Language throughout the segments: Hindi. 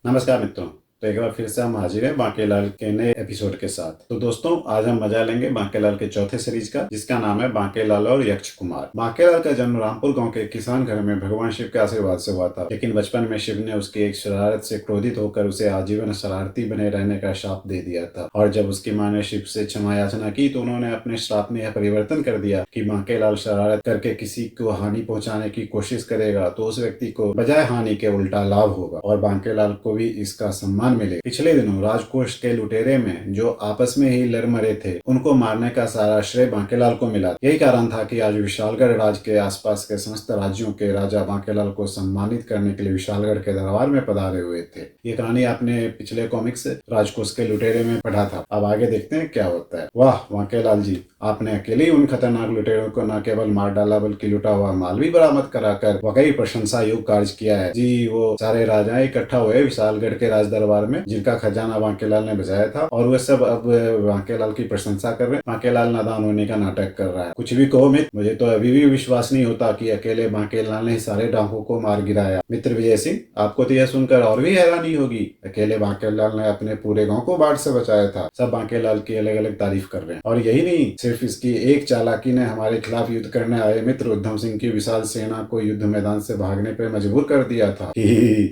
नमस्कार मित्रों। तो एक बार फिर से हम हाजिर हैं बांकेलाल के नए एपिसोड के साथ। तो दोस्तों, आज हम मजा लेंगे बांकेलाल के चौथे सीरीज का, जिसका नाम है बांकेलाल और यक्ष कुमार। बांकेलाल का जन्म रामपुर गांव के किसान घर में भगवान शिव के आशीर्वाद से हुआ था, लेकिन बचपन में शिव ने उसकी एक शरारत से क्रोधित होकर उसे आजीवन शरारती बने रहने का श्राप दे दिया था। और जब उसकी माँ ने शिव से क्षमा याचना की तो उन्होंने अपने श्राप में यह परिवर्तन कर दिया कि बांकेलाल शरारत करके किसी को हानि पहुंचाने की कोशिश करेगा तो उस व्यक्ति को बजाय हानि के उल्टा लाभ होगा और बांकेलाल को भी इसका सम्मान मिले। पिछले दिनों राजकोष के लुटेरे में जो आपस में ही लड़ मरे थे, उनको मारने का सारा श्रेय बांकेलाल को मिला। यही कारण था कि आज विशालगढ़ राज के आसपास के समस्त राज्यों के राजा बांकेलाल को सम्मानित करने के लिए विशालगढ़ के दरबार में पधारे हुए थे। ये कहानी आपने पिछले कॉमिक्स राजकोष के लुटेरे में पढ़ा था। अब आगे देखते हैं क्या होता है। वाह बांकेलाल जी, आपने अकेले ही उन खतरनाक लुटेरों को न केवल मार डाला बल्कि लुटा हुआ माल भी बरामद कराकर वाकई प्रशंसा योग्य कार्य किया है जी। वो सारे राजाएं इकट्ठा हुए विशालगढ़ के राज दरबार में, जिनका खजाना बांकेलाल ने बचाया था, और वे सब अब बांकेलाल की प्रशंसा कर रहे हैं। बांकेलाल नादान होने का नाटक कर रहा है। कुछ भी कहो मित्र, मुझे तो अभी भी विश्वास नहीं होता कि अकेले बांकेलाल ने सारे डाकुओं को मार गिराया। मित्र विजय सिंह, आपको तो यह सुनकर और भी हैरानी होगी। अकेले बांकेलाल ने अपने पूरे गाँव को बाढ़ से बचाया था। सब बांकेलाल की अलग अलग तारीफ कर रहे हैं। और यही नहीं, सिर्फ इसकी एक चालाकी ने हमारे खिलाफ युद्ध करने आए मित्र उद्धम सिंह की विशाल सेना को युद्ध मैदान से भागने पे मजबूर कर दिया था।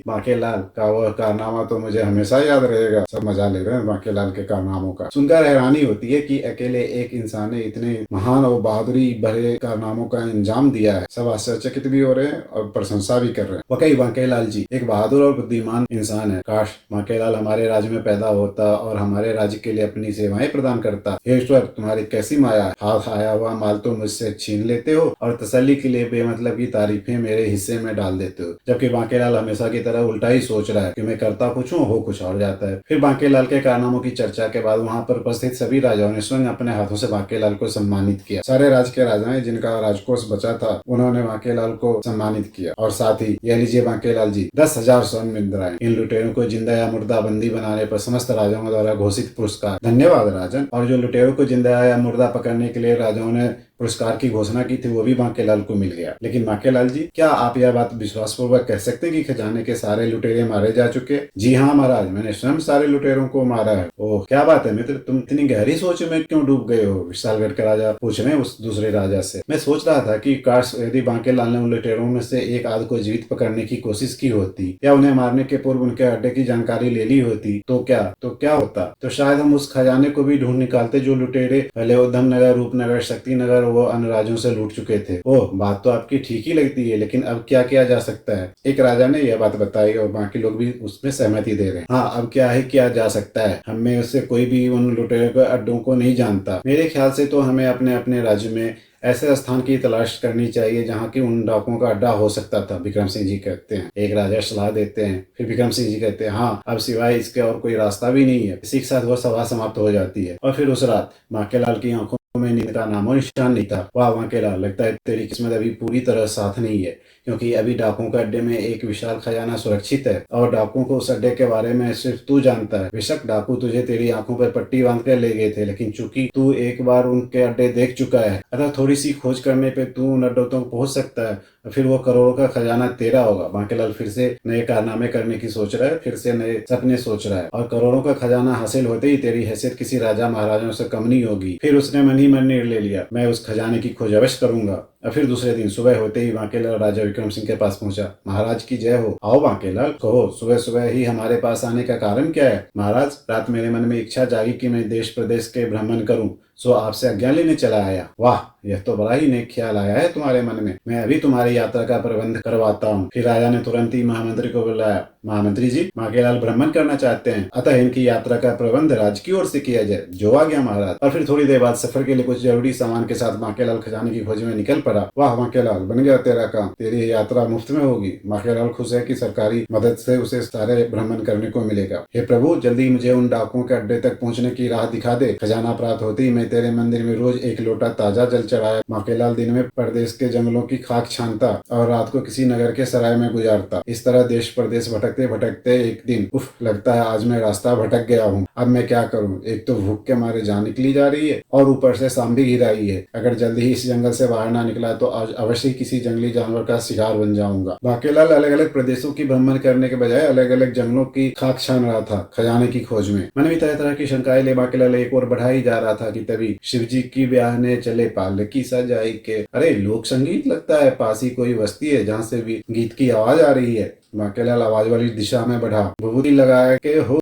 बांकेलाल का वह कारनामा तो मुझे हमेशा याद रहेगा। सब मजा ले रहे हैं बांकेलाल के कारनामों का। सुनकर हैरानी होती है कि अकेले एक इंसान ने इतने महान और बहादुरी भरे कारनामों का अंजाम दिया है। सब आश्चर्यचकित भी हो रहे हैं और प्रशंसा भी कर रहे हैं। वाकई बांकेलाल जी एक बहादुर और बुद्धिमान इंसान है। काश बांकेलाल हमारे राज्य में पैदा होता और हमारे राज्य के लिए अपनी सेवाएं प्रदान करता। हे ईश्वर, तुम्हारी कैसी माया। हाथ आया हुआ माल तो मुझसे छीन लेते हो और तसल्ली के लिए बेमतलब की तारीफें मेरे हिस्से में डाल देते हो। जबकि बांकेलाल हमेशा की तरह उल्टा ही सोच रहा है कि मैं करता कुछ हूँ, हो कुछ और जाता है। फिर बांकेलाल के कारनामों की चर्चा के बाद वहाँ पर उपस्थित सभी राजाओं ने स्वयं अपने हाथों से बांकेलाल को सम्मानित किया। सारे राज्य के राजाएं जिनका राजकोष बचा था, उन्होंने बांकेलाल को सम्मानित किया। और साथ ही यह लीजिए बांकेलाल जी, 10,000 स्वर्ण मुद्राएं। इन लुटेरों को जिंदा या मुर्दा बंदी बनाने पर समस्त राजाओं द्वारा घोषित पुरस्कार। धन्यवाद राजन। और जो लुटेरों को जिंदा या मुर्दा पकड़ने के लिए राजाओं ने पुरस्कार की घोषणा की थी, वो भी बांकेलाल को मिल गया। लेकिन बांकेलाल जी, क्या आप यह बात विश्वास पूर्वक कह सकते हैं कि खजाने के सारे लुटेरे मारे जा चुके? जी हाँ महाराज, मैंने स्वयं सारे लुटेरों को मारा है। ओह क्या बात है मित्र, तुम इतनी गहरी सोच में क्यों डूब गए हो? विशालगढ़ के राजा पूछ रहे हैं उस दूसरे राजा से। मैं सोच रहा था कि काश यदि बांकेलाल ने उन लुटेरों में से एक आध को जीवित पकड़ने की कोशिश की होती या उन्हें मारने के पूर्व उनके अड्डे की जानकारी ले ली होती तो क्या होता। तो शायद हम उस खजाने को भी ढूंढ निकालते जो लुटेरे पहले उधम नगर, रूपनगर, शक्तिनगर वो अन्य राज्यों से लूट चुके थे। ओह, बात तो आपकी ठीक ही लगती है, लेकिन अब क्या किया जा सकता है? एक राजा ने यह बात बताई और बाकी लोग भी उसमें सहमति दे रहे हैं। हाँ, अब क्या है, किया जा सकता है। हम में से कोई भी उन लुटेरों के अड्डों को नहीं जानता। मेरे ख्याल से तो हमें अपने अपने राज्य में ऐसे स्थान की तलाश करनी चाहिए जहाँ की उन डाकुओं का अड्डा हो सकता था। विक्रम सिंह जी कहते हैं। एक राजा सलाह देते हैं। फिर विक्रम सिंह जी कहते हैं, हाँ, अब सिवाय इसके और कोई रास्ता भी नहीं है। इसी के साथ वह सभा समाप्त हो जाती है। और फिर उस रात बांकेलाल की आंखों में नींद का नामो निशान नहीं था। वाह बांकेलाल, लगता है तेरी किस्मत अभी पूरी तरह साथ नहीं है, क्योंकि अभी डाकुओं के अड्डे में एक विशाल खजाना सुरक्षित है और डाकुओं को उस अड्डे के बारे में सिर्फ तू जानता है। बेशक डाकू तुझे तेरी आंखों पर पट्टी बांध कर ले गए थे, लेकिन चूंकि तू एक बार उनके अड्डे देख चुका है, अतः थोड़ी सी खोज करने पे तू उन अड्डों तक पहुंच सकता है। फिर वो करोड़ों का खजाना तेरा होगा। बांकेलाल फिर से नए कारनामे करने की सोच रहा है, फिर से नए सपने सोच रहा है, और करोड़ों का खजाना हासिल होते ही तेरी हैसियत किसी राजा महाराजाओं से कम नहीं होगी। फिर उसने मन ही मन निर्णय ले लिया, मैं उस खजाने की खोज अवश्य करूंगा। और फिर दूसरे दिन सुबह होते ही बांकेलाल राजा विक्रम सिंह के पास पहुंचा। महाराज की जय हो। आओ बांकेलाल, कहो सुबह सुबह ही हमारे पास आने का कारण क्या है? महाराज, रात मेरे मन में इच्छा जागी कि मैं देश प्रदेश के भ्रमण करूं, सो आपसे आज्ञा लेने चला आया। वाह, यह तो बड़ा ही नेक ख्याल आया है तुम्हारे मन में। मैं अभी तुम्हारी यात्रा का प्रबंध करवाता हूँ। फिर राजा ने तुरंत ही महामंत्री को बुलाया। महामंत्री जी, बांकेलाल भ्रमण करना चाहते हैं, अतः इनकी यात्रा का प्रबंध राज्य की ओर से किया जाए। जो आ गया महाराज। और फिर थोड़ी देर बाद सफर के लिए कुछ जरूरी सामान के साथ बांकेलाल खजाने की खोज में निकल पड़ा। वाह बांकेलाल, बन गया तेरा काम। तेरी यात्रा मुफ्त में होगी। बांकेलाल खुश है कि सरकारी मदद से उसे सारे भ्रमण करने को मिलेगा। हे प्रभु, जल्दी मुझे उन डाकुओं के अड्डे तक पहुंचने की राह दिखा दे। खजाना प्राप्त होते ही मैं तेरे मंदिर में रोज एक लोटा ताजा जल चढ़ाया। बांकेलाल दिन में प्रदेश के जंगलों की खाक छानता और रात को किसी नगर के सराय में गुजारता। इस तरह देश प्रदेश भटकता भटकते भटकते एक दिन उफ, लगता है आज मैं रास्ता भटक गया हूँ, अब मैं क्या करूँ। एक तो भूख के मारे जान निकली जा रही है और ऊपर से सांप भी घिर आई है। अगर जल्दी ही इस जंगल से बाहर ना निकला तो आज अवश्य किसी जंगली जानवर का शिकार बन जाऊंगा। बांकेलाल अलग अलग प्रदेशों की भ्रमण करने के बजाय अलग अलग जंगलों की खाक छान रहा था खजाने की खोज में। मन भी तरह तरह की शंकाएं ले बांकेलाल एक और बढ़ा ही जा रहा था कि तभी शिवजी की ब्याहने चले पालकी सजाई के। अरे लोक संगीत लगता है, पास ही कोई बस्ती है जहाँ से भी गीत की आवाज आ रही है। बांकेलाल आवाज वाली दिशा में बढ़ा, विभूति लगाया के हो,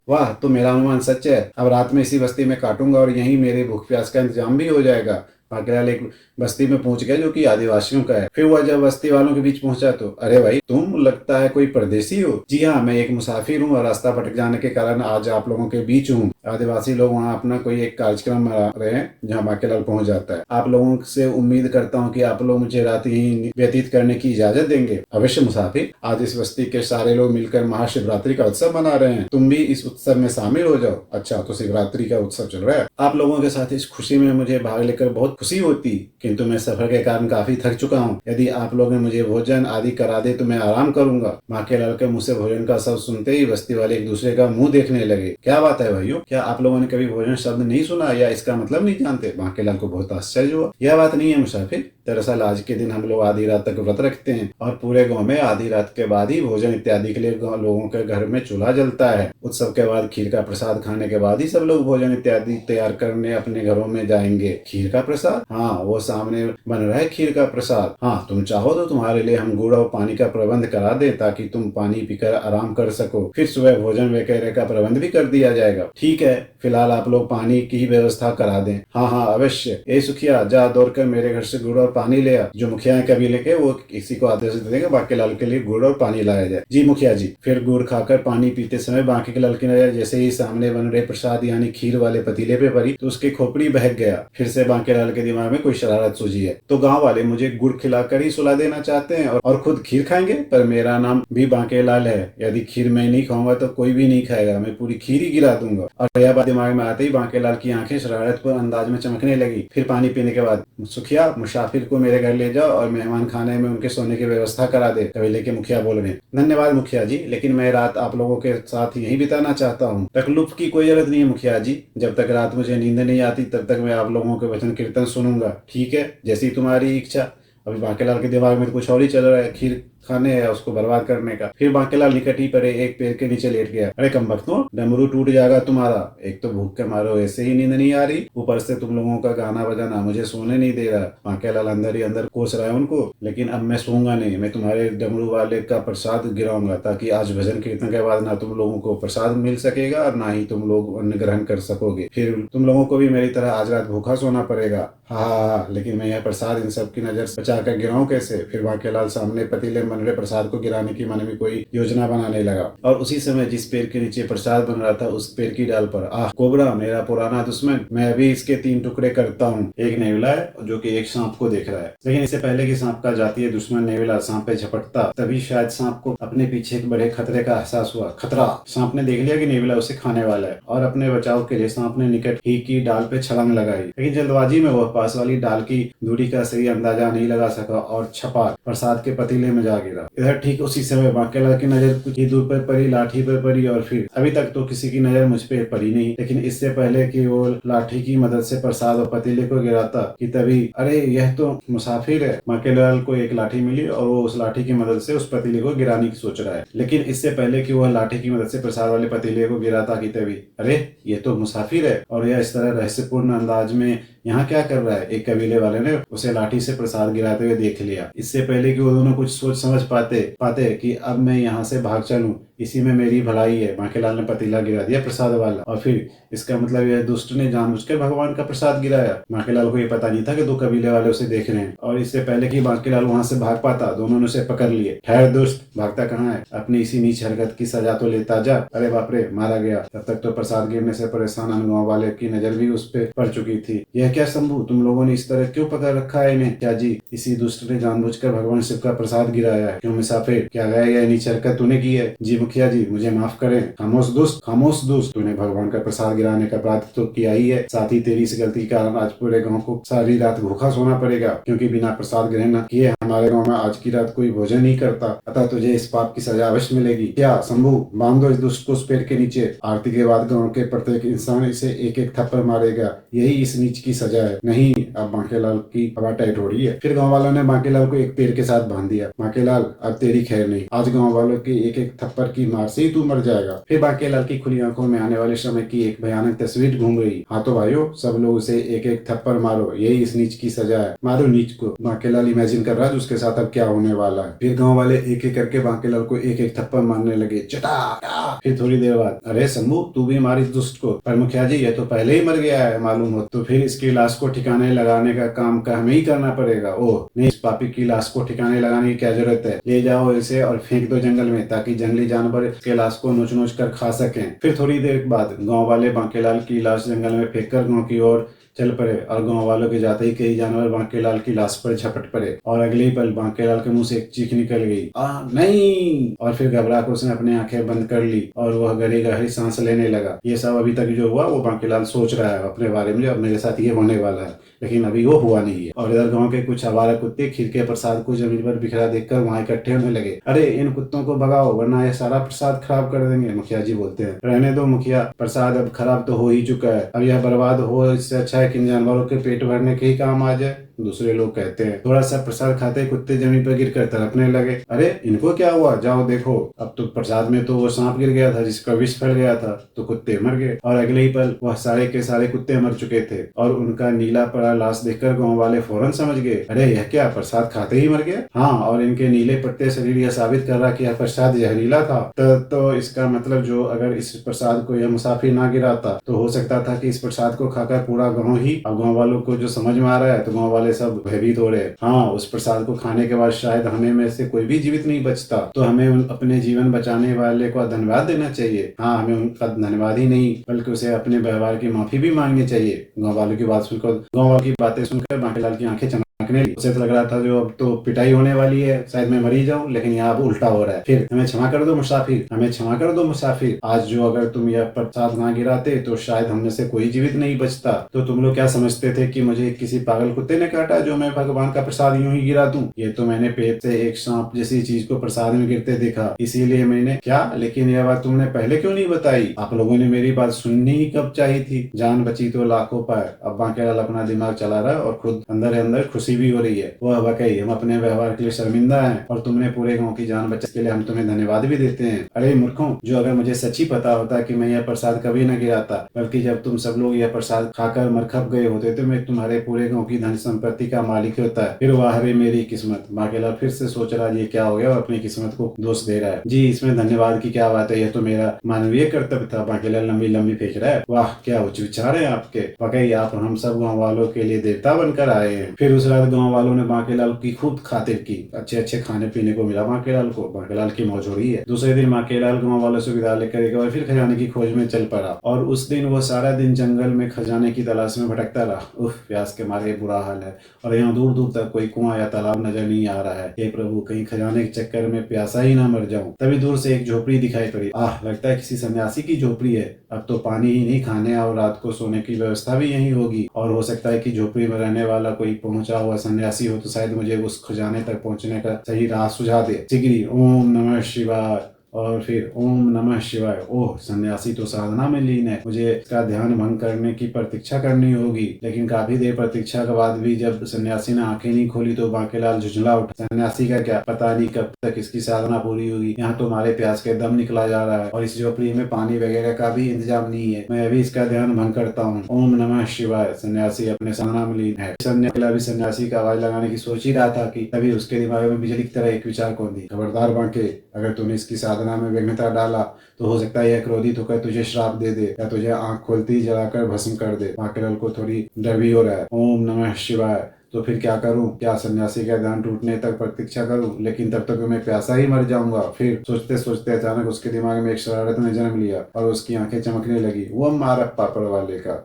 वाह तो मेरा अनुमान सच है। अब रात में इसी बस्ती में काटूंगा और यहीं मेरे भूख प्यास का इंतजाम भी हो जाएगा। बांकेलाल एक बस्ती में पहुंच गया जो कि आदिवासियों का है। फिर वह जब बस्ती वालों के बीच पहुंचा तो अरे भाई तुम लगता है कोई परदेसी हो। जी हाँ, मैं एक मुसाफिर हूँ और रास्ता भटक जाने के कारण आज आप लोगों के बीच हूँ। आदिवासी लोग वहाँ अपना कोई एक कार्यक्रम मना रहे हैं जहाँ बांकेलाल पहुंच जाता है। आप लोगों से उम्मीद करता हूँ कि आप लोग मुझे रात यहीं व्यतीत करने की इजाजत देंगे। अवश्य मुसाफिर, आज इस बस्ती के सारे लोग मिलकर महाशिवरात्रि का उत्सव मना रहे हैं, तुम भी इस उत्सव में शामिल हो जाओ। अच्छा, तो शिवरात्रि का उत्सव चल रहा है। आप लोगों के साथ इस खुशी में मुझे भाग लेकर बहुत खुशी होती, किंतु मैं सफर के कारण काफी थक चुका हूँ। यदि आप लोग ने मुझे भोजन आदि करा दे तो मैं आराम करूंगा। बांकेलाल के मुंह से भोजन का शब्द सुनते ही बस्ती वाले एक दूसरे का मुंह देखने लगे। क्या बात है भाइयों, क्या आप लोगों ने कभी भोजन शब्द नहीं सुना या इसका मतलब नहीं जानते? बांकेलाल को बहुत आश्चर्य हुआ। यह बात नहीं है मुसाफिर, दरअसल आज के दिन हम लोग आधी रात तक व्रत रखते हैं और पूरे गांव में आधी रात के बाद ही भोजन इत्यादि के लिए लोगों के घर में चूल्हा जलता है। उत्सव के बाद खीर का प्रसाद खाने के बाद ही सब लोग भोजन इत्यादि तैयार करने अपने घरों में जाएंगे। खीर का प्रसाद? हाँ, वो सामने बन रहा है खीर का प्रसाद। हाँ, तुम चाहो तो तुम्हारे लिए हम गुड़ और पानी का प्रबंध करा दें ताकि तुम पानी पीकर आराम कर सको। फिर सुबह भोजन वगैरह का प्रबंध भी कर दिया जाएगा। ठीक है, फिलहाल आप लोग पानी की व्यवस्था करा दें। हाँ हाँ अवश्य। ए सुखिया, जा दौड़कर मेरे घर से गुड़ और पानी ले आ। जो मुखिया है कबीले के, वो किसी को आदेश दे देंगे बांकेलाल के लिए गुड़ और पानी लाया जाए। जी मुखिया जी। फिर गुड़ खाकर पानी पीते समय बांकेलाल की नजर जैसे ही सामने बन रहे प्रसाद यानी खीर वाले पतीले पे पड़ी तो उसकी खोपड़ी बहक गया। फिर से बांकेलाल के दिमाग में कोई शरारत सूझी है। तो गांव वाले मुझे गुड़ खिलाकर ही सुला देना चाहते हैं और खुद खीर खाएंगे, पर मेरा नाम भी बांकेलाल है। यदि खीर मैं नहीं खाऊंगा तो कोई भी नहीं खाएगा, मैं पूरी खीर ही गिरा दूंगा। और यह बात दिमाग में आते ही बांकेलाल की आंखें शरारत पर अंदाज में चमकने लगी। फिर पानी पीने के बाद, सुखिया मुसाफिर को मेरे घर ले जाओ और मेहमान खाने में उनके सोने की व्यवस्था करा दे। कबीले के मुखिया बोल रहे। धन्यवाद मुखिया जी, लेकिन मैं रात आप लोगों के साथ यहीं बिताना चाहता हूँ। तकलीफ की कोई जरूरत नहीं है मुखिया जी, जब तक रात मुझे नींद नहीं आती तब तक मैं आप लोगों के वचन कीर्तन सुनूंगा। ठीक है, जैसी तुम्हारी इच्छा। अभी बांकेलाल के दिमाग में तो कुछ और ही चल रहा है, खीर खाने है उसको बर्बाद करने का। फिर बांकेलाल निकट ही पड़े एक पेड़ के नीचे लेट गया। अरे कमबख्तों, डमरू टूट जाएगा तुम्हारा। एक तो भूख के मारो ऐसे ही नींद नहीं आ रही, ऊपर से तुम लोगों का गाना बजाना मुझे सोने नहीं दे रहा। बांकेलाल अंदर ही अंदर कोस रहा है उनको, लेकिन अब मैं सोऊंगा नहीं, मैं तुम्हारे डमरू वाले का प्रसाद गिराऊंगा ताकि आज भजन कीर्तन के बाद ना तुम लोगों को प्रसाद मिल सकेगा और ना ही तुम लोग अन्न ग्रहण कर सकोगे। फिर तुम लोगों को भी मेरी तरह आज रात भूखा सोना पड़ेगा। हाँ, लेकिन मैं यह प्रसाद इन सब की नजर बचा कर गिराऊं कैसे? फिर बांकेलाल सामने पतीले बन रहे प्रसाद को गिराने की मन में कोई योजना बनाने लगा। और उसी समय जिस पेड़ के नीचे प्रसाद बन रहा था उस पेड़ की डाल पर, आह कोबरा मेरा पुराना दुश्मन, मैं अभी इसके 3 टुकड़े करता हूँ। एक नेवला है जो कि एक सांप को देख रहा है, लेकिन इससे पहले कि सांप का जातीय दुश्मन नेवला सांप पे झपटता तभी शायद सांप को अपने पीछे एक बड़े खतरे का एहसास हुआ। खतरा! सांप ने देख लिया कि नेवला उसे खाने वाला है और अपने बचाव के लिए सांप ने निकट ही की डाल पे छलांग लगाई, लेकिन जल्दबाजी में वह पास वाली डाल की दूरी का सही अंदाजा नहीं लगा सका और छपा प्रसाद के पतीले में जा गिरा। इधर ठीक उसी समय बांकेलाल की नजर कुछ ही दूर पर पड़ी, लाठी पर पड़ी और फिर अभी तक तो किसी की नजर मुझ पे पड़ी नहीं, लेकिन इससे पहले कि वो लाठी की मदद से प्रसाद और पतीले को गिराता कि तभी अरे यह तो मुसाफिर है। बांकेलाल को एक लाठी मिली और वो उस लाठी की मदद से उस पतीले को गिराने की सोच रहा है, लेकिन इससे पहले कि वह लाठी की मदद से प्रसाद वाले पतीले को गिराता कि तभी अरे ये तो मुसाफिर है और यह इस तरह रहस्यपूर्ण अंदाज में यहाँ क्या कर रहा है। एक कबीले वाले ने उसे लाठी से प्रसाद गिराते हुए देख लिया। इससे पहले कि वो दोनों कुछ सोच समझ पाते कि अब मैं यहाँ से भाग चलूं, इसी में मेरी भलाई है, बांकेलाल ने पतीला गिरा दिया प्रसाद वाला। और फिर इसका मतलब यह दुष्ट ने जानबूझकर भगवान का प्रसाद गिराया। बांकेलाल को यह पता नहीं था कि 2 कबीले वाले उसे देख रहे हैं और इससे पहले कि बांकेलाल वहां से भाग पाता दोनों ने उसे पकड़ लिए। ठहर दुष्ट, भागता कहाँ है? अपनी इसी नीच हरकत की सजा तो लेता जा। अरे बाप रे, मारा गया। तब तक तो प्रसाद गिरने से परेशान गाँव वाले की नजर भी उस पर पड़ चुकी थी। यह क्या शंभू, तुम लोगों ने इस तरह क्यों पकड़ रखा है इन्हें? क्या जी, इसी दुष्ट ने जानबूझकर भगवान शिव का प्रसाद गिराया है। क्यों मुसाफिर, क्या गया यह नीच हरकत तूने की है? जी मुखिया जी, मुझे माफ करें। खामोश दुष्ट, खामोश दुष्ट, तूने भगवान का प्रसाद गिराने का अपराध तो किया ही है, साथ ही तेरी इस गलती के कारण आज पूरे गाँव को सारी रात भूखा सोना पड़ेगा, क्योंकि बिना प्रसाद ग्रहण किए हमारे गांव में आज की रात कोई भोजन नहीं करता, अतः तुझे इस पाप की सजा अवश्य मिलेगी। क्या शंभू, बांध दो इस दुष्ट को उस पेड़ के नीचे। आरती के बाद गांव के प्रत्येक इंसान इसे एक एक थप्पड़ मारेगा, यही इस नीच की सजा है। नहीं, अब बांकेलाल की हवा टाइट हो रही है। फिर गाँव वालों ने बांकेलाल को एक पेड़ के साथ बांध दिया। बांकेलाल, अब तेरी खैर नहीं, आज गाँव वालों के एक एक थप्पड़ की मार से ही तू मर जाएगा। फिर बांकेलाल की खुली आंखों में आने वाले समय की एक भयानक तस्वीर घूम गई। हाँ तो भाइयों, सब लोग उसे एक एक थप्पड़ मारो, यही इस नीच की सजा है। मारो नीच को। बांकेलाल इमेजिन कर रहा है उसके साथ अब क्या होने वाला है। फिर गांव वाले एक एक करके बांकेलाल को एक एक थप्पड़ मारने लगे। चटा। फिर थोड़ी देर बाद, अरे शंभू, तू भी मार इस दुष्ट को। पर मुखिया जी, ये तो पहले ही मर गया है मालूम हो, तो फिर इसकी लाश को ठिकाने लगाने का काम का हमें ही करना पड़ेगा। ओह नहीं, इस पापी की लाश को ठिकाने लगाने की क्या जरूरत है। ले जाओ इसे और फेंक दो जंगल में, ताकि जंगली जानवर इसके लाश को नोच नोच कर खा सकें। फिर थोड़ी देर बाद गाँव वाले बांकेलाल की लाश जंगल में फेंक कर गाँव की ओर चल पड़े और गांव वालों के जाते ही कई जानवर बांकेलाल की लाश पर झपट पड़े और अगले ही पल बांकेलाल के मुंह से एक चीख निकल गई, नहीं। और फिर घबरा कर उसने अपनी आंखें बंद कर ली और वह गहरी गहरी सांस लेने लगा। ये सब अभी तक जो हुआ वो बांकेलाल सोच रहा है अपने बारे में, अब मेरे साथ ये होने वाला है, लेकिन अभी वो हुआ नहीं है। और इधर गांव के कुछ आवारा कुत्ते खीर के प्रसाद को जमीन पर बिखरा देखकर वहां इकट्ठे होने लगे। अरे इन कुत्तों को भगाओ, वरना ये सारा प्रसाद खराब कर देंगे। मुखिया जी बोलते हैं, रहने दो मुखिया, प्रसाद अब खराब तो हो ही चुका है, अब यह बर्बाद हो, इससे अच्छा है कि इन जानवरों के पेट भरने के ही काम आ जाए। दूसरे लोग कहते हैं। थोड़ा सा प्रसाद खाते कुत्ते जमीन पर गिरकर तड़पने लगे। अरे इनको क्या हुआ, जाओ देखो। अब तो प्रसाद में तो वो सांप गिर गया था जिसका विष फैल गया था, तो कुत्ते मर गए। और अगले ही पल वह सारे के सारे कुत्ते मर चुके थे और उनका नीला पड़ा लाश देखकर गाँव वाले फौरन समझ गए, अरे यह क्या, प्रसाद खाते ही मर गया। हाँ, और इनके नीले पट्टे शरीर यह साबित कर रहा कि यह प्रसाद जहरीला था। तो इसका मतलब जो अगर इस प्रसाद को यह मुसाफिर ना गिराता तो हो सकता था कि इस प्रसाद को खाकर पूरा गाँव ही, अब गाँव वालों को जो समझ में आ रहा है तो गाँव वाले सब भयभीत हो रहे। हाँ, उस प्रसाद को खाने के बाद शायद हमें में से कोई भी जीवित नहीं बचता, तो हमें अपने जीवन बचाने वाले को धन्यवाद देना चाहिए। हाँ, हमें उनका धन्यवाद ही नहीं बल्कि उसे अपने व्यवहार की माफी भी मांगनी चाहिए। गाँव वालों की बात सुनकर, गाँव वालों की बातें सुनकर बांकेलाल की आंखें उसे तो लग रहा था जो अब तो पिटाई होने वाली है, शायद मैं मर ही जाऊं, लेकिन यहाँ अब उल्टा हो रहा है। फिर हमें क्षमा कर दो मुसाफिर, हमें क्षमा कर दो मुसाफिर, आज जो अगर तुम यह प्रसाद ना गिराते तो शायद हम में से कोई जीवित नहीं बचता। तो तुम लोग क्या समझते थे कि मुझे किसी पागल कुत्ते ने काटा जो मैं भगवान का प्रसाद यूं ही गिरा दूं? ये तो मैंने पेट से एक सांप जैसी चीज को प्रसाद में गिरते देखा, इसीलिए मैंने। क्या? लेकिन यह बात तुमने पहले क्यों नहीं बताई? आप लोगों ने मेरी बात सुननी ही कब चाहिए थी? जान बची तो लाखों पाए। अब बांकेलाल अपना दिमाग चला रहा है और खुद अंदर अंदर खुशी भी हो रही है। वह वाकई हम अपने व्यवहार के लिए शर्मिंदा हैं और तुमने पूरे गांव की जान बचाने के लिए हम तुम्हें धन्यवाद भी देते हैं। अरे मूर्खों, जो अगर मुझे सच ही पता होता कि मैं यह प्रसाद कभी न गिराता, बल्कि जब तुम सब लोग यह प्रसाद खाकर मरखप गए होते तो मैं तुम्हारे पूरे गाँव की धन संपत्ति का मालिक होता है। फिर वाह रे मेरी किस्मत। बांकेलाल फिर से सोच रहा ये क्या हो गया और अपनी किस्मत को दोष दे रहा है। जी, इसमें धन्यवाद की क्या बात है, यह तो मेरा मानवीय कर्तव्य था। बांकेलाल लंबी लंबी फेंक रहा है। वाह, क्या उच्च विचार है आपके, वाकई आप हम सब गाँव वालों के लिए देवता बनकर आए हैं। फिर उस रात गाँव वालों ने बांकेलाल की खूब खातिर की। अच्छे अच्छे खाने पीने को मिला बांकेलाल को। बांकेलाल की मौज हो रही है। दूसरे दिन बांकेलाल गाँव वालों से विदा लेकर एक बार फिर खजाने की खोज में चल पड़ा और उस दिन वो सारा दिन जंगल में खजाने की तलाश में भटकता रहा। उफ, प्यास के मारे बुरा हाल है और यहाँ दूर दूर तक कोई कुआं या तालाब नजर नहीं आ रहा है। हे प्रभु, कहीं खजाने के चक्कर में प्यासा ही ना मर जाऊं। तभी दूर से एक झोपड़ी दिखाई पड़ी। आह, लगता है किसी सन्यासी की झोपड़ी है। अब तो पानी ही नहीं, खाने और रात को सोने की व्यवस्था भी यही होगी। और हो सकता है कि झोपड़ी में रहने वाला कोई पहुंचा हुआ सन्यासी हो तो शायद मुझे उस खजाने तक पहुंचने का सही राह सुझा दे। जिगरी ओम नमः शिवाय और फिर ओम नमः शिवाय। ओह, सन्यासी तो साधना में लीन है, मुझे इसका ध्यान भंग करने की प्रतीक्षा करनी होगी। लेकिन काफी देर प्रतीक्षा के बाद भी जब सन्यासी ने आंखें नहीं खोली तो बांकेलाल झुंझला उठा। सन्यासी का क्या पता, नहीं कब तक इसकी साधना पूरी होगी। यहाँ तो हमारे प्यास के दम निकला जा रहा है और इस झोपड़ी में पानी वगैरह का भी इंतजाम नहीं है। मैं अभी इसका ध्यान भंग करता हूँ। ओम नमः शिवाय। सन्यासी अपने साधना में लीन है। सन्यासी का आवाज लगाने की सोच ही रहा था कि तभी उसके दिमाग में बिजली की तरह एक विचार कौन दी। खबरदार बांके, अगर तूने इसकी साधना में विघ्नता डाला तो हो सकता है यह क्रोधित होकर तुझे श्राप दे दे या तुझे आंख खोलती ही जलाकर भस्म कर दे। बांकेलाल को थोड़ी डर भी हो रहा है। ओम नमः शिवाय। तो फिर क्या करूं? क्या सन्यासी का ध्यान टूटने तक प्रतीक्षा करूं? लेकिन तब तक मैं प्यासा ही मर जाऊंगा। फिर सोचते सोचते अचानक उसके दिमाग में एक शरारत ने जन्म लिया और उसकी आंखें चमकने लगी। वो मारप पापड़ वाले का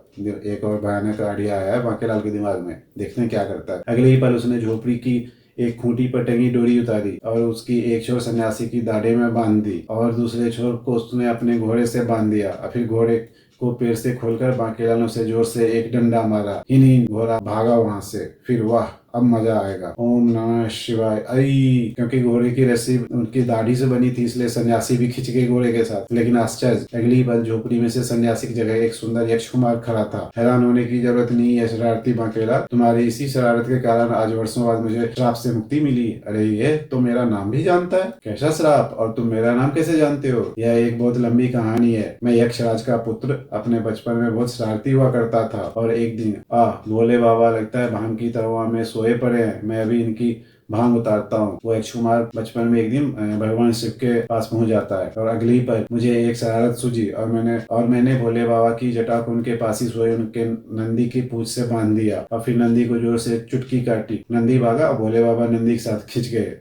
एक और भयानक आइडिया आया है बांकेलाल के दिमाग में। देखने क्या करता है। अगले ही पल उसने झोपड़ी की एक खूंटी पर टंगी डोरी उतारी और उसकी एक छोर सन्यासी की दाढ़े में बांध दी और दूसरे छोर को उसने अपने घोड़े से बांध दिया और फिर घोड़े को पेड़ से खोलकर बांकेलाल ने उसे जोर से एक डंडा मारा। हिन घोड़ा भागा वहां से। फिर वाह, अब मजा आएगा। ओम नमः शिवाय। आई, क्योंकि घोड़े की रस्सी उनकी दाढ़ी से बनी थी इसलिए सन्यासी भी खिंच गए घोड़े के साथ। लेकिन आश्चर्य, अगली पल झोपड़ी में से सन्यासी की जगह एक सुंदर यक्ष कुमार खड़ा था। हैरान होने की जरूरत नहीं है शरारती बांकेलाल, तुम्हारी इसी शरारत के कारण आज वर्षों बाद मुझे श्राप से मुक्ति मिली। अरे ये तो मेरा नाम भी जानता है। कैसा श्राप, और तुम मेरा नाम कैसे जानते हो? यह एक बहुत लंबी कहानी है। मैं यक्षराज का पुत्र अपने बचपन में बहुत शरारती हुआ करता था, और एक दिन भोले बाबा लगता है भांग की तरह में सोए पड़े हैं, मैं अभी इनकी भांग उतारता हूँ। वो यक्ष कुमार बचपन में एक दिन भगवान शिव के पास पहुंच जाता है, और अगली पर मुझे एक शरारत सूझी और मैंने भोले बाबा की जटा को उनके पास ही सोए उनके नंदी की पूंछ से बांध दिया, और फिर नंदी को जोर से चुटकी काटी। नंदी भागा और भोले बाबा नंदी के साथ खिंच गए।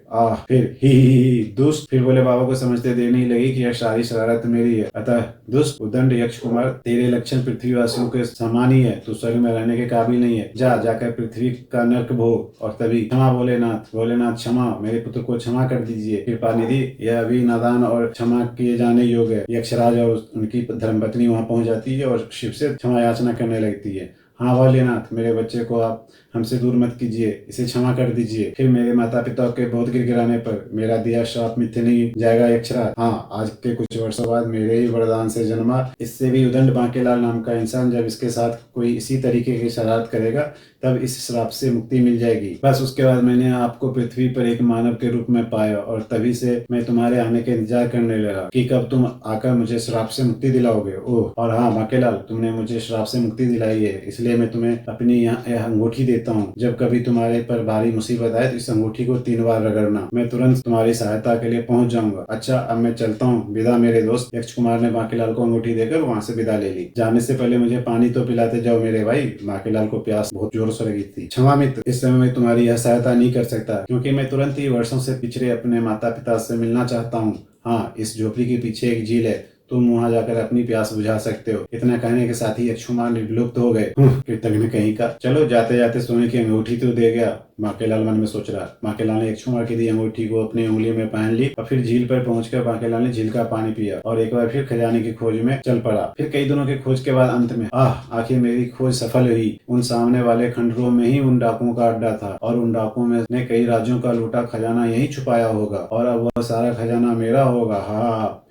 फिर ही दुष्ट। फिर भोले बाबा को समझते देर नहीं लगी कि यह सारी शरारत मेरी है। अतः दुष्ट उदंड यक्ष कुमार, तेरे लक्षण पृथ्वीवासियों के समान ही है। तू स्वर्ग में रहने के काबिल नहीं है। जाकर पृथ्वी का नर्क भोग। और तभी क्षमा भोलेनाथ, भोलेनाथ क्षमा, मेरे पुत्र को क्षमा कर दीजिए कृपा निधि, यह अभी नादान और क्षमा किए जाने योग्य है। यक्षराज और उनकी धर्मपत्नी वहां पहुंच जाती है और शिव से क्षमा याचना करने लगती है। हाँ भोलेनाथ, मेरे बच्चे को आप हमसे दूर मत कीजिए, इसे क्षमा कर दीजिए। फिर मेरे माता पिता के बहुत गिड़गिड़ाने पर मेरा दिया श्राप मिथ्या नहीं जाएगा यक्षराज। हाँ, आज के कुछ वर्षों बाद मेरे ही वरदान से जन्मा इससे भी उदंड बांकेलाल नाम का इंसान जब इसके साथ कोई इसी तरीके की शरारत करेगा तब इस श्राप से मुक्ति मिल जाएगी। बस उसके बाद मैंने आपको पृथ्वी पर एक मानव के रूप में पाया, और तभी से मैं तुम्हारे आने का इंतजार करने लगा कि कब तुम आकर मुझे श्राप से मुक्ति दिलाओगे। ओह, और हाँ बांकेलाल, तुमने मुझे श्राप से मुक्ति दिलाई है, इसलिए मैं तुम्हें अपनी यह अंगूठी देता हूँ। जब कभी तुम्हारे पर भारी मुसीबत आए तो इस अंगूठी को 3 बार रगड़ना, मैं तुरंत तुम्हारी सहायता के लिए पहुंच जाऊंगा। अच्छा, अब मैं चलता हूँ, विदा मेरे दोस्त। यक्ष कुमार ने बांकेलाल को अंगूठी देकर वहाँ से विदा ले ली। जाने से पहले मुझे पानी तो पिलाते जाओ मेरे भाई। बांकेलाल को प्यास बहुत जोर से लगी थी। क्षमा मित्र, इस समय मैं तुम्हारी यह सहायता नहीं कर सकता, क्योंकि मैं तुरंत ही वर्षों से पिछड़े अपने माता पिता से मिलना चाहता हूँ। हाँ, इस झोपड़ी के पीछे एक झील है, तुम वहां जाकर अपनी प्यास बुझा सकते हो। इतना कहने के साथ ही यक्ष कुमार विलुप्त हो गए। कृतज्ञ कहीं का। चलो, जाते जाते सोने की अंगूठी तो दे गया, बांकेलाल मन में सोच रहा। बांकेलाल ने यक्ष कुमार की दी अंगूठी को अपनी उंगली में पहन ली, और फिर झील पर पहुंचकर बांकेलाल ने झील का पानी पिया और एक बार फिर खजाने की खोज में चल पड़ा। फिर कई दिनों की खोज के बाद अंत में आखिर मेरी खोज सफल हुई। उन सामने वाले खंडरों में ही उन डाकुओं का अड्डा था, और उन डाकुओं में ने कई राज्यों का लूटा खजाना यही छुपाया होगा, और अब वह सारा खजाना मेरा होगा।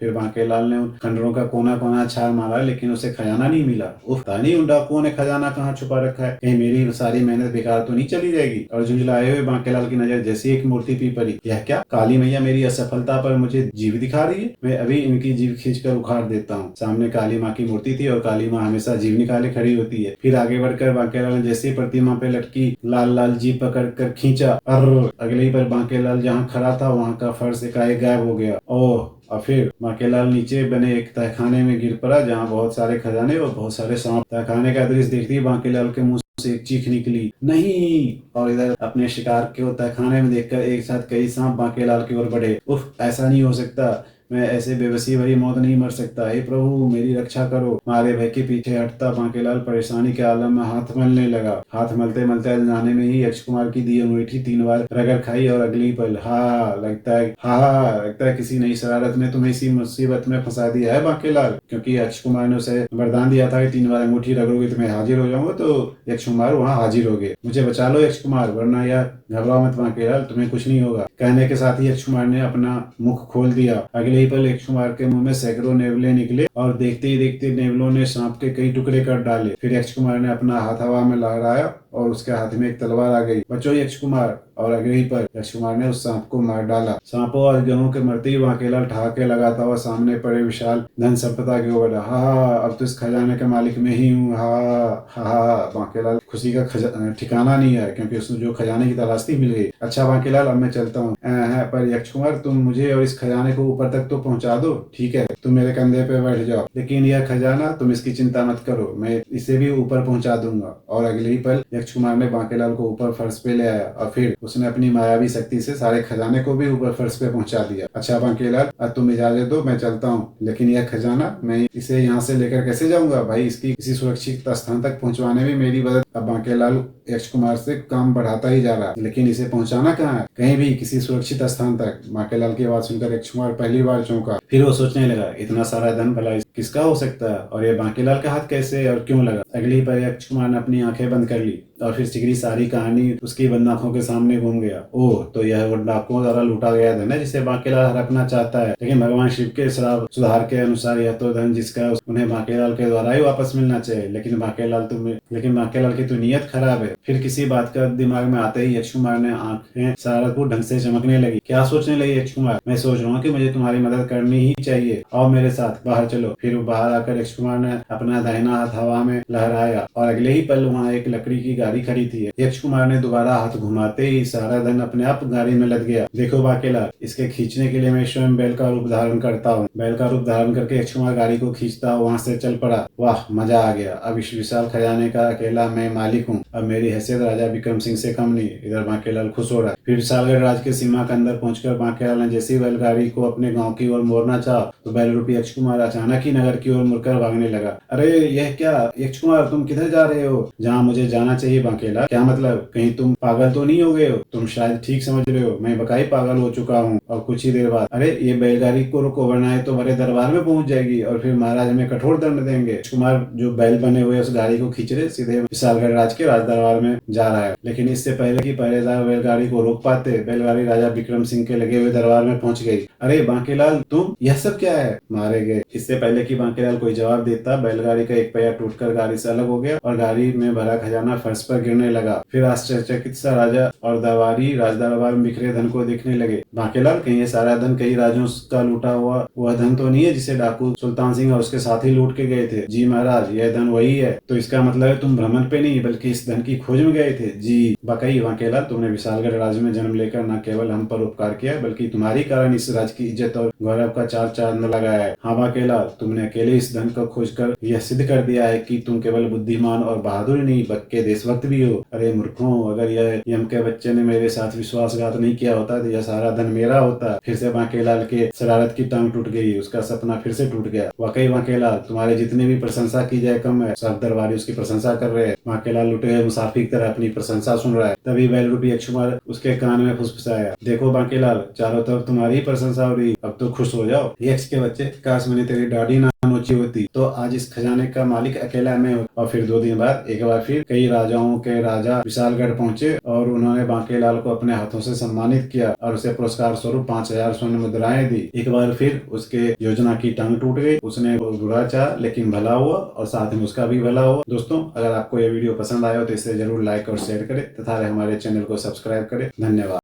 फिर बांकेलाल ने उन खंडरों का कोना कोना छान मारा, लेकिन उसे खजाना नहीं मिला। पता नहीं उन डाकुओं ने खजाना कहाँ छुपा रखा है। कहीं मेरी सारी मेहनत बेकार तो नहीं चली जाएगी। और झुंझलाए हुए बांकेलाल की नजर जैसी एक मूर्ति पे पड़ी। यह क्या, काली मैया मेरी असफलता पर मुझे जीव दिखा रही है? मैं अभी इनकी जीव खींचकर उखाड़ देता हूँ। सामने काली माँ की मूर्ति थी, और काली माँ हमेशा जीव निकाले खड़ी होती है। फिर आगे बढ़कर बांकेलाल ने जैसे प्रतिमा पे लटकी लाल लाल जीव पकड़ कर खींचा। अगले ही पर बांकेलाल जहाँ खड़ा था वहाँ का फर्श एकाएक गायब हो गया। और फिर बांकेलाल नीचे बने एक तहखाने में गिर पड़ा, जहाँ बहुत सारे खजाने और बहुत सारे सांप। तहखाने का दृश्य देखते ही बांकेलाल के मुंह से एक चीख निकली, नहीं। और इधर अपने शिकार को तहखाने में देखकर एक साथ कई सांप बांकेलाल की ओर बढ़े। उफ, ऐसा नहीं हो सकता, मैं ऐसे बेबसी भरी मौत नहीं मर सकता। हे प्रभु, मेरी रक्षा करो। मारे भय के पीछे हटता बांकेलाल परेशानी के आलम में हाथ मलने लगा। हाथ मलते मलते अनजाने में ही यक्ष कुमार की दी अंगूठी 3 बार रगड़ खाई, और अगली पल लगता है किसी नई शरारत ने तुम्हें इसी मुसीबत में फंसा दिया है बांकेलाल। क्योंकि यक्ष कुमार ने उसे वरदान दिया था कि 3 बार अंगूठी रगड़ोगे तो मैं हाजिर हो जाऊंगा, तो यक्ष कुमार वहाँ हाजिर हो गए। मुझे बचा लो यक्ष कुमार, वरना यह घबराओ मत बांकेलाल, तुम्हें कुछ नहीं होगा। कहने के साथ ही यक्ष कुमार ने अपना मुख खोल दिया। अगले ही पल यक्ष कुमार के मुंह में सैकड़ों नेवले निकले, और देखते ही देखते नेवलों ने सांप के कई टुकड़े कर डाले। फिर यक्ष कुमार ने अपना हाथ हवा में लहराया, और उसके हाथ में एक तलवार आ गई। बचो यक्ष कुमार, और अगले ही पर यक्ष कुमार ने उस सांप को मार डाला। सांपों और गयों के मरते ही बांकेलाल ठहाके लगाता हुआ सामने पड़े विशाल धन संपदा की ओर बढ़ा। अब तो इस खजाने के मालिक में ही हूँ। बांकेलाल खुशी का ठिकाना नहीं है, क्योंकि उसने जो खजाने की तलाश थी मिल गई। अच्छा बांकेलाल, अब मैं चलता हूँ। पर यक्ष कुमार, तुम मुझे और इस खजाने को ऊपर तक तो पहुँचा दो। ठीक है, तुम मेरे कंधे पे बैठ जाओ, लेकिन यह खजाना तुम इसकी चिंता मत करो, मैं इसे भी ऊपर पहुँचा दूंगा। और अगले ही पल यक्ष कुमार ने बांकेलाल को ऊपर फर्श पे ले आया, और फिर उसने अपनी मायावी शक्ति से सारे खजाने को भी ऊपर फर्श पे पहुंचा दिया। अच्छा बांकेलाल, अब तुम इजाजत दो, मैं चलता हूँ, लेकिन यह खजाना मैं इसे यहाँ से लेकर कैसे जाऊंगा भाई? इसकी किसी सुरक्षित स्थान तक पहुंचवाने में मेरी मदद। अब बांकेलाल यक्ष कुमार से काम बढ़ाता ही जा रहा, लेकिन इसे पहुंचाना कहाँ है? कहीं भी किसी सुरक्षित स्थान तक। बांकेलाल की आवाज सुनकर यक्ष कुमार पहली बार चौंका। फिर वो सोचने लगा, इतना सारा धन भला किसका हो सकता है, और ये बांकेलाल का हाथ कैसे और क्यों लगा? अगली पर यक्ष कुमार ने अपनी आंखें बंद कर ली। और फिर सिकरी सारी कहानी उसकी बंद आंखों के सामने घूम गया। ओह, तो यह वो डाकुओं द्वारा लूटा गया धन है जिसे बांकेलाल हड़पना चाहता है। लेकिन भगवान शिव के श्राप सुधार के अनुसार यह तो धन जिसका उन्हें बांकेलाल के द्वारा ही वापस मिलना चाहिए। लेकिन बांकेलाल की तो नीयत खराब है। फिर किसी बात का दिमाग में आते ही यक्ष कुमार ने आंखें सरारतपुर ढंग से चमकने लगी। क्या सोचने लगी यक्ष कुमार? मैं सोच रहा हूँ कि मुझे तुम्हारी मदद करनी ही चाहिए। आओ मेरे साथ, बाहर चलो। फिर बाहर आकर यक्ष कुमार ने अपना दाहिना हाथ हवा में लहराया और अगले ही पल वहाँ एक लकड़ी की गाड़ी खड़ी थी। यक्ष कुमार ने दोबारा हाथ घुमाते ही सारा धन अपने आप गाड़ी में लद गया। देखो बांकेलाल, इसके खींचने के लिए मैं स्वयं बैल का रूप धारण करता हूँ। बैल का रूप धारण करके यक्ष कुमार गाड़ी को खींचता वहाँ से चल पड़ा। वाह, मजा आ गया। अब इस विशाल खजाने का अकेला मैं मालिक हूँ। अब मेरी हैसियत राजा विक्रम सिंह से कम नहीं। इधर बांकेलाल खुश हो रहा है। फिर विशालगढ़ राज के सीमा के अंदर पहुंचकर बांकेलाल ने जैसी बैलगाड़ी को अपने गांव की ओर मोड़ना चाहा तो बैल रूपी यक्ष कुमार अचानक ही नगर की ओर मुड़कर भागने लगा। अरे यह क्या यक्ष कुमार, तुम किधर जा रहे हो? जहाँ मुझे जाना चाहिए बांकेलाल। क्या मतलब, कहीं तुम पागल तो नहीं हो गए हो? तुम शायद ठीक समझ रहे हो, मैं बकाई पागल हो चुका हूँ। और कुछ ही देर बाद, अरे ये बैलगाड़ी को रोको वरना है तो बड़े दरबार में पहुंच जाएगी और फिर महाराज हमें कठोर दंड देंगे। कुमार जो बैल बने हुए उस गाड़ी को खींच रहे सीधे विशालगढ़ राज के राज दरबार में जा रहा है। लेकिन इससे पहले कि पहरेदार बैलगाड़ी को रोक पाते, बैलगाड़ी राजा विक्रम सिंह के लगे हुए दरबार में पहुंच गई। अरे बांकेलाल, तुम, यह सब क्या है? मारे गए। इससे पहले कि बांकेलाल कोई जवाब देता, बैलगाड़ी का एक पहिया टूटकर गाड़ी से अलग हो गया और गाड़ी में भरा खजाना फर्श पर गिरने लगा। फिर आश्चर्यचकित सा राजा और दरबारी राज दरबार में बिखरे धन को देखने लगे। बांकेलाल, कहीं ये सारा धन कई राजों का लूटा हुआ वह धन तो नहीं है जिसे डाकू सुल्तान सिंह और उसके साथी लूट के गए थे? जी महाराज, यह धन वही है। तो इसका मतलब है तुम भ्रमण पे नहीं बल्कि इस धन की खोज में गए थे? जी बकई बांकेलाल, तुमने विशालगढ़ राज्य में जन्म लेकर न केवल हम पर उपकार किया बल्कि तुम्हारी कारण इस राज्य की इज्जत और गौरव का चार चांद लगाया है। हाँ बांकेलाल, तुमने अकेले इस धन को खोज कर यह सिद्ध कर दिया है कि तुम केवल बुद्धिमान और बहादुर नहीं बल्कि देशभक्त भी हो। अरे मूर्खों, अगर यह यम के बच्चे ने मेरे साथ विश्वासघात नहीं किया होता तो यह सारा धन मेरा होता। फिर से बांकेलाल के शरारत की टांग टूट गई, उसका सपना फिर से टूट गया। वाकई बांकेलाल, तुम्हारे जितनी भी प्रशंसा की जाए कम है। सब दरबारी उसकी प्रशंसा कर रहे हैं। बांकेलाल लुटे हुए मुसाफिर की तरह अपनी प्रशंसा सुन रहा है। तभी बैल रूपी यक्ष कुमार उसके कान में फुसफुसाया, देखो बांकेलाल, चारों तरफ तुम्हारी प्रशंसा हो रही, अब तो खुश हो जाओ। यक्ष के बच्चे, काश मैंने तेरी दाढ़ी ना नोची होती तो आज इस खजाने का मालिक अकेला मैं होता। और फिर 2 दिन बाद एक बार फिर कई राजाओं के राजा विशालगढ़ पहुंचे और उन्होंने बांकेलाल को अपने हाथों से सम्मानित किया और उसे पुरस्कार स्वरूप 5000 स्वर्ण मुद्राएं दी। एक बार फिर उसके योजना की टांग टूट गई। उसने बुरा चाहा लेकिन भला हुआ और साथ में उसका भी भला हुआ। दोस्तों, अगर आपको यह वीडियो पसंद आया हो तो इसे जरूर लाइक और शेयर करें तथा हमारे चैनल को सब्सक्राइब करें। धन्यवाद।